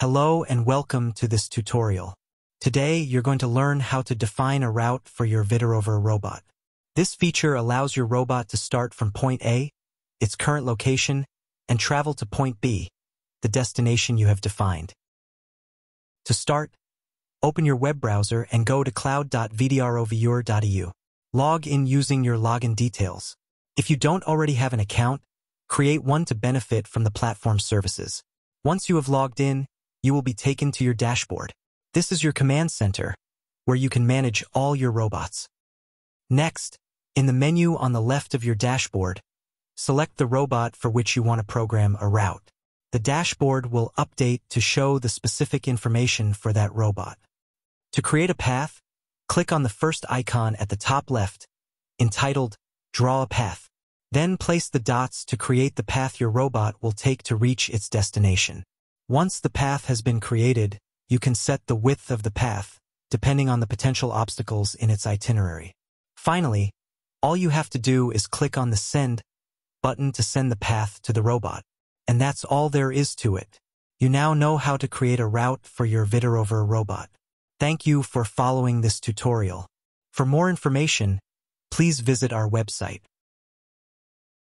Hello and welcome to this tutorial. Today, you're going to learn how to define a route for your Vitirover robot. This feature allows your robot to start from point A, its current location, and travel to point B, the destination you have defined. To start, open your web browser and go to cloud.vitirover.eu. Log in using your login details. If you don't already have an account, create one to benefit from the platform services. Once you have logged in, you will be taken to your dashboard. This is your command center, where you can manage all your robots. Next, in the menu on the left of your dashboard, select the robot for which you want to program a route. The dashboard will update to show the specific information for that robot. To create a path, click on the first icon at the top left, entitled Draw a Path. Then place the dots to create the path your robot will take to reach its destination. Once the path has been created, you can set the width of the path, depending on the potential obstacles in its itinerary. Finally, all you have to do is click on the Send button to send the path to the robot. And that's all there is to it. You now know how to create a route for your Vitirover robot. Thank you for following this tutorial. For more information, please visit our website.